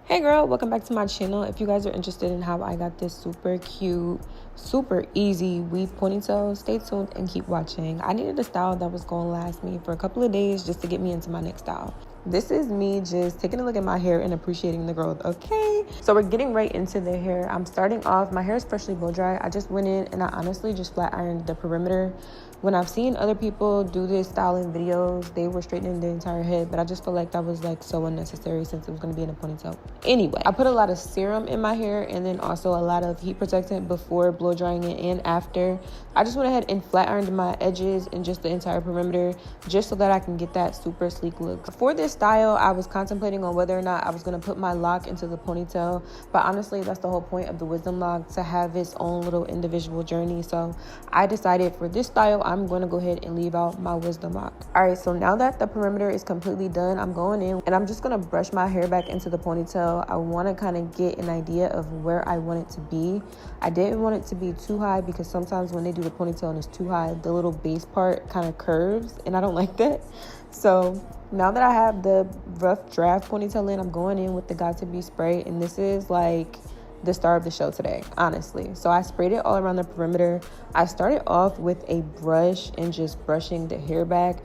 Hey girl, welcome back to my channel. If you guys are interested in how I got this super cute, super easy weave ponytail, stay tuned and keep watching. I needed a style that was going to last me for a couple of days just to get me into my next style. This is me just taking a look at my hair and appreciating the growth, okay? So we're getting right into the hair. I'm starting off, my hair is freshly blow dry. I just went in and I honestly just flat ironed the perimeter. When I've seen other people do this styling videos, they were straightening the entire head, but I just feel like that was like so unnecessary since it was going to be in a ponytail. Anyway, I put a lot of serum in my hair and then also a lot of heat protectant before blow drying it and after. I just went ahead and flat ironed my edges and just the entire perimeter just so that I can get that super sleek look. For this style, I was contemplating on whether or not I was going to put my lock into the ponytail, but honestly, that's the whole point of the wisdom lock, to have its own little individual journey. So I decided for this style, I'm going to go ahead and leave out my wisdom lock. All right, so now that the perimeter is completely done, I'm going in and I'm just going to brush my hair back into the ponytail. I want to kind of get an idea of where I want it to be. I didn't want it to be too high because sometimes when they do the ponytail and it's too high, the little base part kind of curves and I don't like that. So now that I have the rough draft ponytail in, I'm going in with the Got To Be spray, and this is like the star of the show today, honestly. So I sprayed it all around the perimeter. I started off with a brush and just brushing the hair back,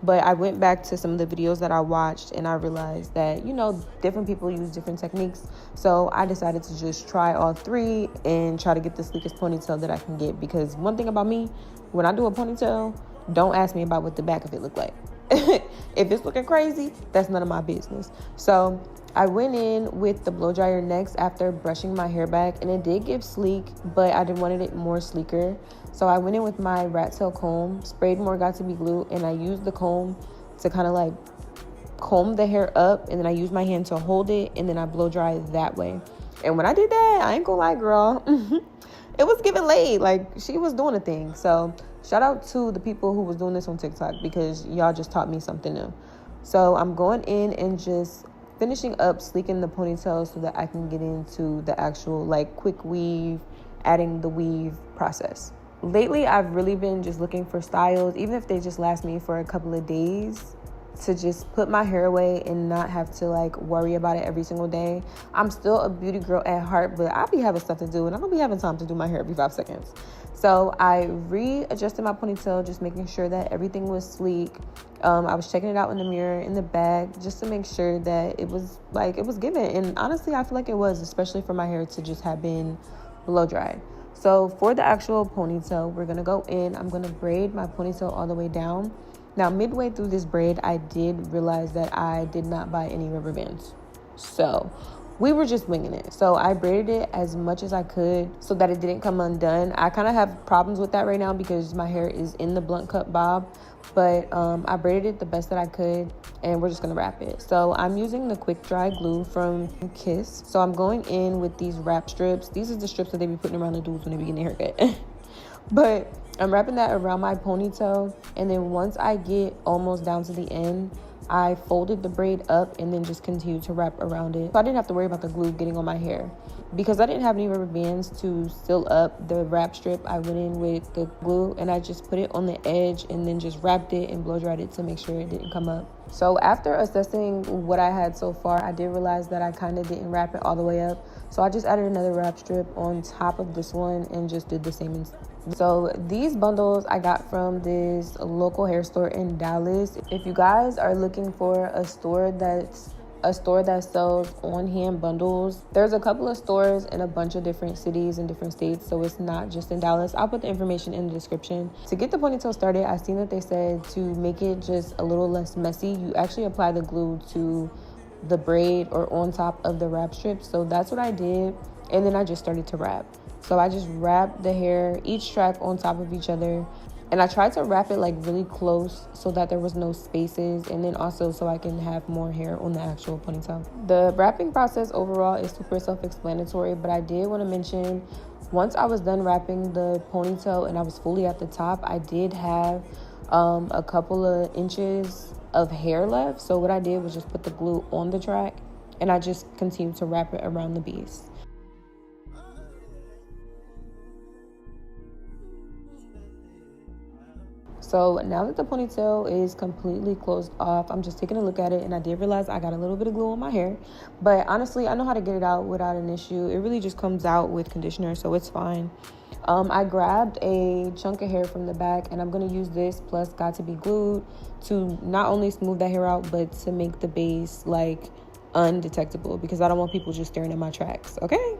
but I went back to some of the videos that I watched and I realized that, you know, different people use different techniques. So I decided to just try all three and try to get the sleekest ponytail that I can get, because one thing about me, when I do a ponytail, don't ask me about what the back of it look like. If it's looking crazy, that's none of my business. So I went in with the blow dryer next after brushing my hair back, and it did give sleek, but I wanted it more sleeker. So I went in with my rat tail comb, sprayed more Got To Be glue, and I used the comb to kind of like comb the hair up, and then I used my hand to hold it, and then I blow dry that way. And when I did that, I ain't gonna lie, girl, it was giving laid. Like, she was doing a thing. So shout out to the people who was doing this on TikTok, because y'all just taught me something new. So I'm going in and just finishing up sleeking the ponytail so that I can get into the actual like quick weave, adding the weave process. Lately, I've really been just looking for styles, even if they just last me for a couple of days, to just put my hair away and not have to like worry about it every single day. I'm still a beauty girl at heart, but I be having stuff to do and I don't be having time to do my hair every 5 seconds. So I readjusted my ponytail, just making sure that everything was sleek. I was checking it out in the mirror, in the bag, just to make sure that it was given. And honestly, I feel like it was, especially for my hair to just have been blow dried. So for the actual ponytail, we're gonna go in. I'm gonna braid my ponytail all the way down. Now, midway through this braid, I did realize that I did not buy any rubber bands. So we were just winging it. So I braided it as much as I could so that it didn't come undone. I kind of have problems with that right now because my hair is in the blunt cut bob, but I braided it the best that I could, and we're just gonna wrap it. So I'm using the quick dry glue from Kiss. So I'm going in with these wrap strips. These are the strips that they be putting around the dudes when they be getting their haircut. But I'm wrapping that around my ponytail, and then once I get almost down to the end, I folded the braid up and then just continued to wrap around it. So I didn't have to worry about the glue getting on my hair. Because I didn't have any rubber bands to seal up the wrap strip, I went in with the glue and I just put it on the edge and then just wrapped it and blow dried it to make sure it didn't come up. So after assessing what I had so far, I did realize that I kind of didn't wrap it all the way up. So I just added another wrap strip on top of this one and just did the same. So these bundles I got from this local hair store in Dallas. If you guys are looking for a store that sells on-hand bundles, there's a couple of stores in a bunch of different cities and different states, so it's not just in Dallas. I'll put the information in the description. To get the ponytail started, I seen that they said to make it just a little less messy, you actually apply the glue to the braid or on top of the wrap strip. So that's what I did, and then I just started to wrap. So I just wrapped the hair, each strap on top of each other. And I tried to wrap it like really close so that there was no spaces, and then also so I can have more hair on the actual ponytail. The wrapping process overall is super self-explanatory, but I did want to mention, once I was done wrapping the ponytail and I was fully at the top, I did have a couple of inches of hair left. So what I did was just put the glue on the track and I just continued to wrap it around the base. So now that the ponytail is completely closed off, I'm just taking a look at it, and I did realize I got a little bit of glue on my hair. But honestly, I know how to get it out without an issue. It really just comes out with conditioner, so it's fine. I grabbed a chunk of hair from the back, and I'm going to use this plus Got to Be Glued to not only smooth that hair out, but to make the base like undetectable, because I don't want people just staring at my tracks, okay?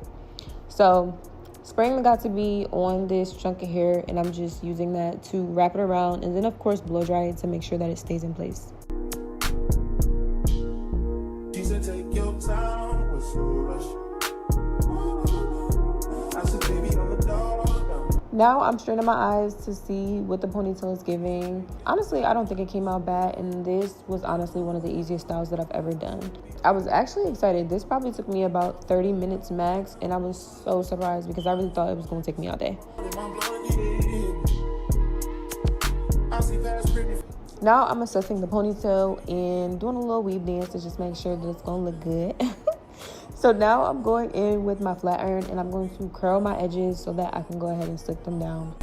So spraying the Got to Be on this chunk of hair, and I'm just using that to wrap it around, and then of course blow dry it to make sure that it stays in place. She said, take your time, what's your rush? I said, baby, I'm a dog. Now I'm straining my eyes to see what the ponytail is giving. Honestly, I don't think it came out bad, and this was honestly one of the easiest styles that I've ever done. I was actually excited. This probably took me about 30 minutes max, and I was so surprised because I really thought it was going to take me all day. Now I'm assessing the ponytail and doing a little weave dance to just make sure that it's going to look good. So now I'm going in with my flat iron, and I'm going to curl my edges so that I can go ahead and slick them down.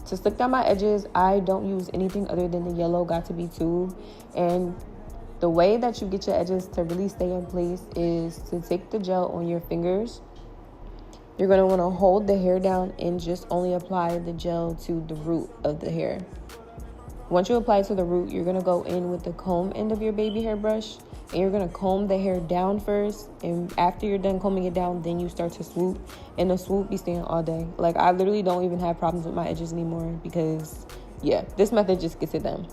To slick down my edges, I don't use anything other than the yellow Got to Be tube. And the way that you get your edges to really stay in place is to take the gel on your fingers. You're going to want to hold the hair down and just only apply the gel to the root of the hair. Once you apply it to the root, you're going to go in with the comb end of your baby hair brush, and you're going to comb the hair down first, and after you're done combing it down, then you start to swoop, and the swoop be staying all day. Like, I literally don't even have problems with my edges anymore because, yeah, this method just gets it done.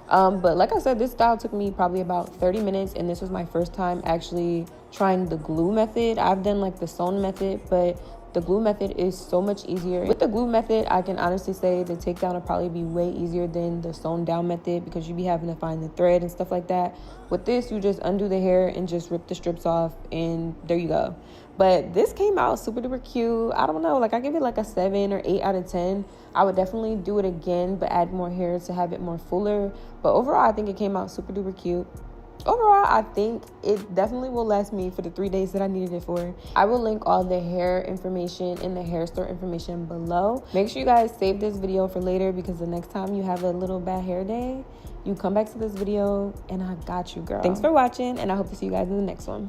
But like I said, this style took me probably about 30 minutes, and this was my first time actually trying the glue method. I've done like the sewn method, but the glue method is so much easier. With the glue method, I can honestly say the takedown will probably be way easier than the sewn down method because you be having to find the thread and stuff like that. With this, you just undo the hair and just rip the strips off, and there you go. But this came out super duper cute. I don't know, like I give it like a 7 or 8 out of 10. I would definitely do it again, but add more hair to have it more fuller. But overall, I think it came out super duper cute. Overall, I think it definitely will last me for the 3 days that I needed it for. I will link all the hair information and the hair store information below. Make sure you guys save this video for later, because the next time you have a little bad hair day, you come back to this video and I got you, girl. Thanks for watching, and I hope to see you guys in the next one.